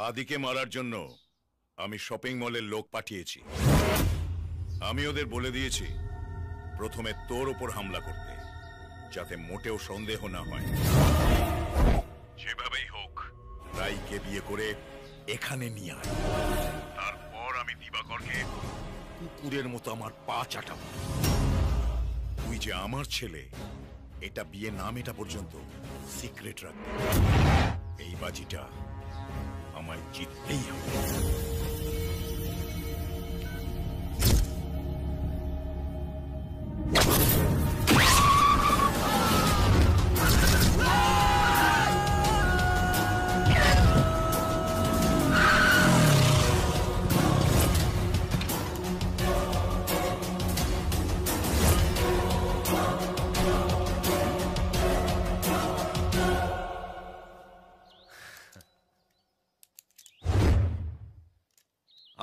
আদিকে মারার জন্য আমি শপিং মলের লোক পাঠিয়েছি। আমি ওদের বলে দিয়েছি প্রথমে তোর উপর হামলা করতে, যাতে মোটেও সন্দেহ না হয়। যেভাবেই হোক রাইকে বিয়ে করে এখানে নিয়ে আয়। তারপর আমি দিবাকরকে কুকুরের মতো আমার পা চাটাবো। তুই যে আমার ছেলে এটা বিয়ে নাম এটা পর্যন্ত সিক্রেট রাখবি। এই বাজিটা আমায় জিততেই হবে।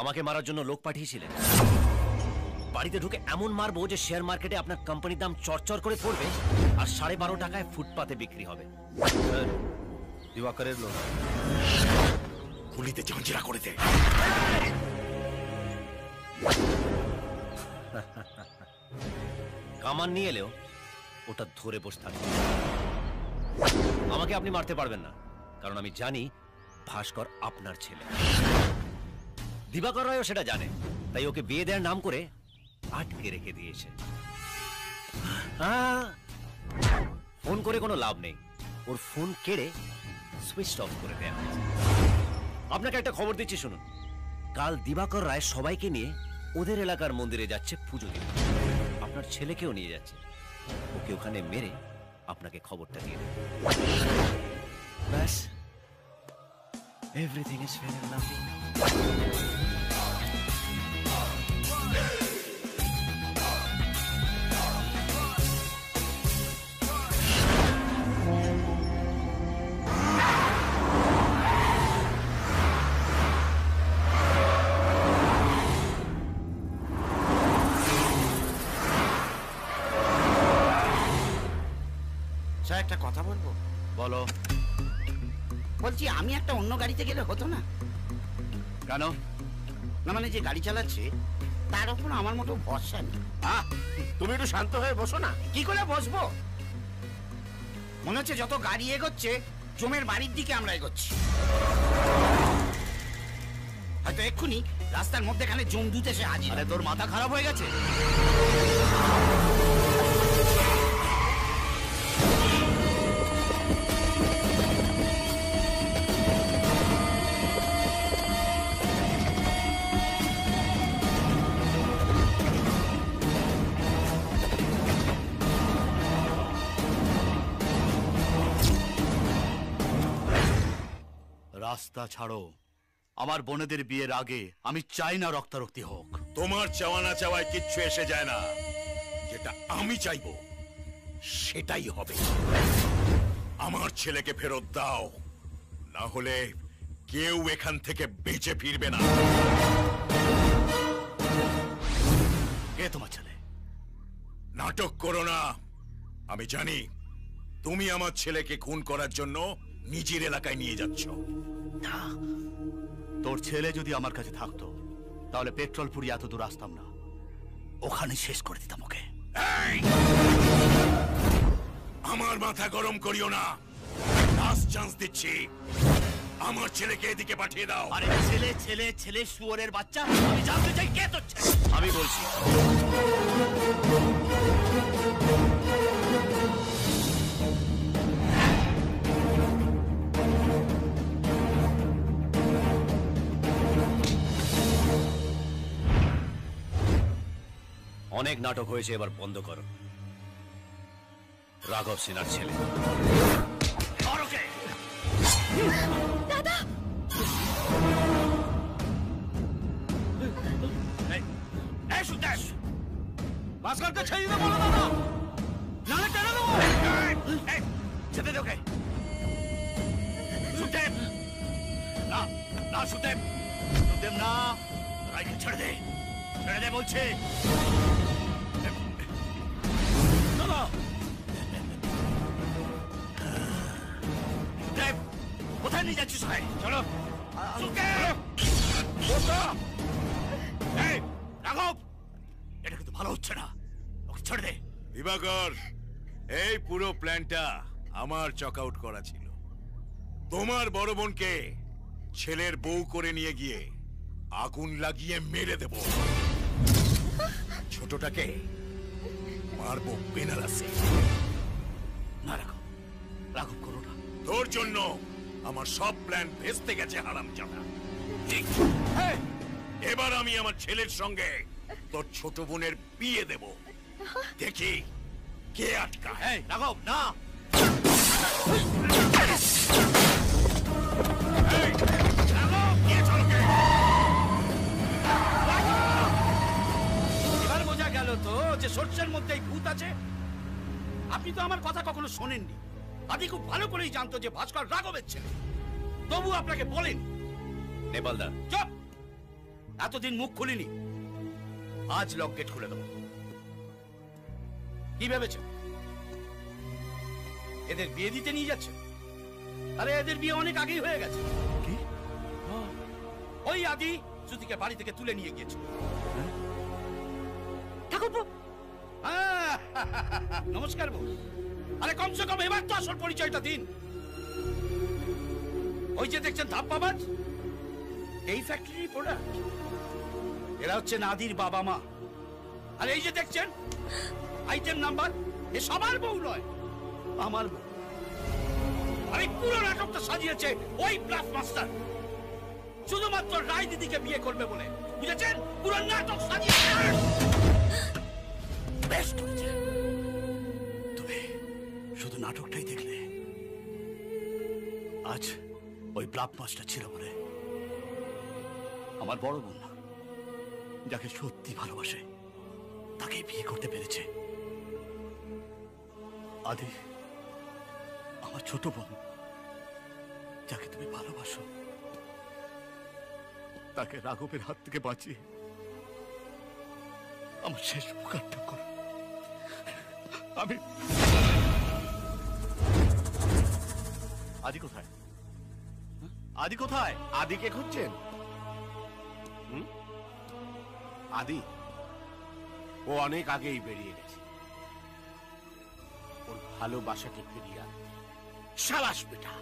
আমাকে মারার জন্য লোক পাঠিয়েছিলেন। বাড়িতে ঢুকে এমন মারবো যে শেয়ার মার্কেটে আপনার কোম্পানির দাম চরচর করে পড়বে আর 12.5 টাকায় ফুটপাতে বিক্রি হবে। দিবাকরের লোক গুলিতে ঝাঁঝরা করে দে। কামান নিয়ে এলেও ওটা ধরে বসে থাকবে। আমাকে আপনি মারতে পারবেন না, কারণ আমি জানি ভাস্কর আপনার ছেলে। দিবাকর রায়ও সেটা জানে, তাই ওকে বিয়ে দেওয়ার নাম করে আটকে রেখে দিয়েছে। ফোন করে কোনো লাভ নেই, ওর ফোন কেড়ে সুইচ অফ করে দেয়া হয়েছে। আপনাকে একটা খবর দিচ্ছি শুনুন, কাল দিবাকর রায় সবাইকে নিয়ে ওদের এলাকার মন্দিরে যাচ্ছে পুজো দিতে। আপনার ছেলেকেও নিয়ে যাচ্ছে। ওকে ওখানে মেরে আপনাকে খবরটা দিয়ে দেবে। ব্যাস, everything is Fair and Lovely. একটা কথা বলবো? বলো। বলছি আমি একটা অন্য গাড়িতে গেলে হতো না? কেন? না মানে যে গাড়ি চালাচ্ছে তার উপর আমার মতো ভরসা নেই। তুমি একটু শান্ত হয়ে বসো না। কি করে বসবো? মনে হচ্ছে যত গাড়ি এগোচ্ছে জমের বাড়ির দিকে আমরা এগোচ্ছি। হয়তো এক্ষুনি রাস্তার মধ্যেখানে জম দুতে এসে হাজির। আরে তোর মাথা খারাপ হয়ে গেছে? রাস্তা ছাড়ো। আমার বোনেদের বিয়ের আগে আমি চাই না রক্তারক্তি হোক। তোমার চাওয়া না চাওয়ায় কিচ্ছু এসে যায় না। যেটা আমি চাইবো সেটাই হবে। আমার ছেলেকে ফেরত দাও, না হলে কেউ এখান থেকে বেঁচে ফিরবে না। কে তোমার ছেলে? নাটক করো না। আমি জানি তুমি আমার ছেলেকে খুন করার জন্য নিজের এলাকায় নিয়ে যাচ্ছ। তোর ছেলে যদি আমার কাছে থাকতো তাহলে পেট্রোল পুড়িয়ে এত দূর আসতাম না, ওখানে শেষ করে দিতাম ওকে। আমার মাথা গরম করিও না। লাস্ট চান্স দিচ্ছি, আমার ছেলেকে এদিকে পাঠিয়ে দাও। আরে ছেলে ছেলে ছেলে শুয়োরের বাচ্চা, আমি জানতে চাই কে তোর ছেলে। আমি বলছি। অনেক নাটক হয়েছে, এবার বন্ধ করো। রাঘব সিনহার ছেলে। দাদা! ভাস্করকে ছেড়ে দিতে বলো দাদা, নাহলে টেনে দেবো। যেতে দে ওকে। সুদেব না, না সুদেব, সুদেব না, রাইকে ছেড়ে দে, ছেড়ে দে বলছে। কোথায় নিয়ে যাচ্ছিস ভাই? চলো রাঘব, এটা কিন্তু ভালো হচ্ছে না, ওকে ছেড়ে দে। দিবাকর, এই পুরো প্ল্যানটা আমার চক আউট করা ছিল। তোমার বড় বোনকে ছেলের বউ করে নিয়ে গিয়ে আগুন লাগিয়ে মেরে দেব, ছোটটাকে মারবো বেনারসে। না রাঘব, রাঘব করো না। তোর জন্য আমার সব প্ল্যান ভেস্তে গেছে হারামজাদা। এবার আমি আমার ছেলের সঙ্গে তোর ছোট বোনের বিয়ে দেব, দেখি কে আটকা। রাঘব না, এবার বোঝা গেল তো যে সর্ষের মধ্যে ভূত আছে। আপনি তো আমার কথা কখনো শোনেননি। আদি খুব ভালো করেই জানতো যে ভাস্কর রাঘবের ছেলে, তবু আপনাকে বলেন। নেপালদা, চুপ! এতদিন মুখ খুলিনি, আজ লক গেট খুলে দেবো। কি ভেবেছেন এদের বিয়ে দিতে নিয়ে যাচ্ছে? আরে এদের বিয়ে অনেক আগেই হয়ে গেছে। কি? ওই আদি শ্রুতিকে বাড়ি থেকে তুলে নিয়ে গিয়েছে। ঠাকুরপো, নমস্কার বউ। আরে কমসে কম এবার তো আসল পরিচয়টা দিন। ওই যে দেখছেন ধাপ্পাবাজ, এই ফ্যাক্টরি প্রোডাক্ট। এরা হচ্ছে নাদির বাবা মা। আর এই যে দেখছেন আইটেম নাম্বার, এ সবার বউ নয়, আমার বউ। আর এই পুরো নাটকটা সাজিয়েছে ওই ব্লাফ মাস্টার, শুধুমাত্র রায় দিদিকে বিয়ে করবে বলে। বুঝেছেন? পুরো নাটক সাজিয়েছে। বেশ করেছে, তুমি শুধু নাটকটাই দেখলে। আজ ওই ব্লাফ মাস্টার ছিল বলে আমার বড় বোন যাকে সত্যি ভালোবাসে তাকে বিয়ে করতে পেরেছে। আদি আমার ছোট বোন যাকে তুমি ভালোবাসো, তাকে রাঘবের হাত থেকে বাঁচিয়ে আমার শেষ উপকারটা করো। আমি আদি কোথায়? আদি কোথায়? আদিকে খুঁজছেন? আদি ও অনেক আগেই বেরিয়ে গেছে ওর ভালোবাসাকে ফিরিয়ে আনতে। শালাশ বেটা!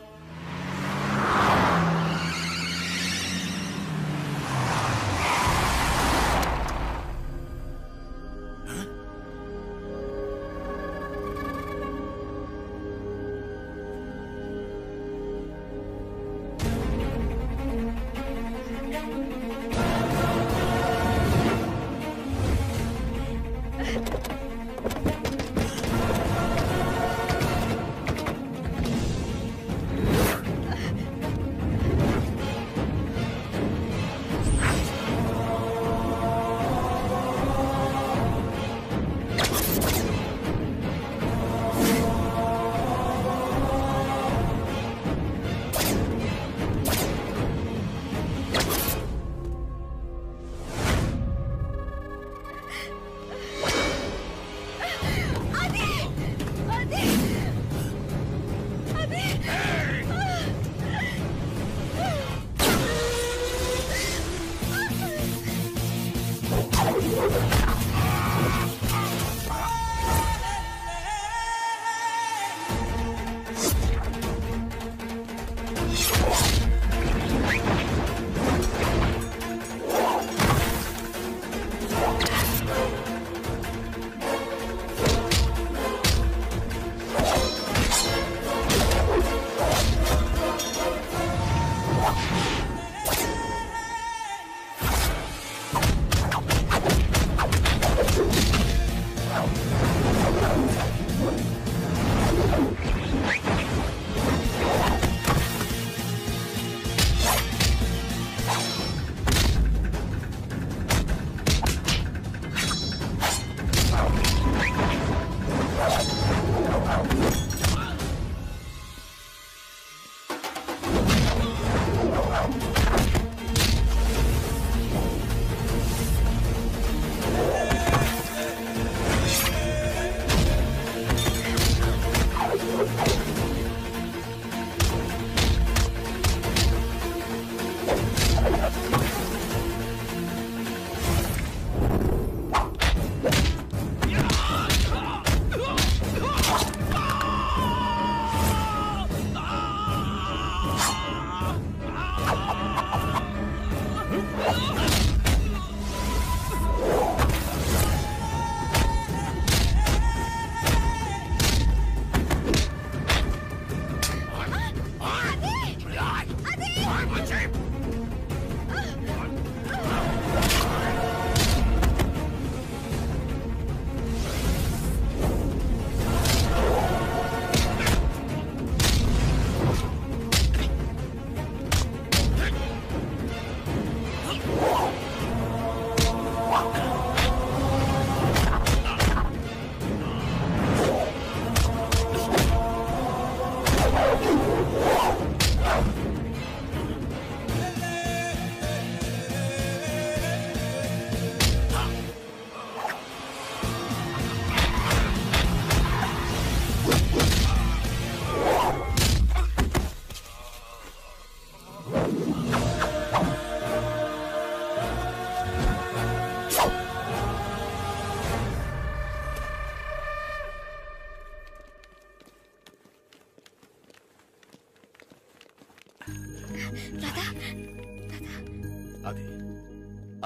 আদি,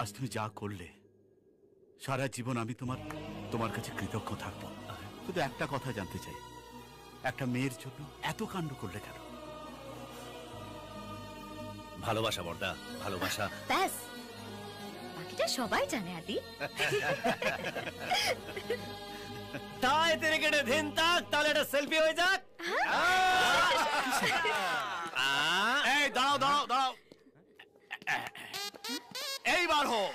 আজ তুমি যা করলে সারা জীবন আমি তোমার কাছে কৃতজ্ঞ থাকবো। শুধু একটা কথা জানতে চাই, একটা মেয়ের জন্য এত কাণ্ড করলে কেন? ভালোবাসা বর্দা, ভালোবাসা। ব্যাস, বাকিটা সবাই জানে আদি। তাই তেরে কেটে দিন তাক, তাহলে একটা সেলফি হয়ে যাক। এই দাঁড়াও দাঁড়াও দাঁড়াও, এইবার হোক।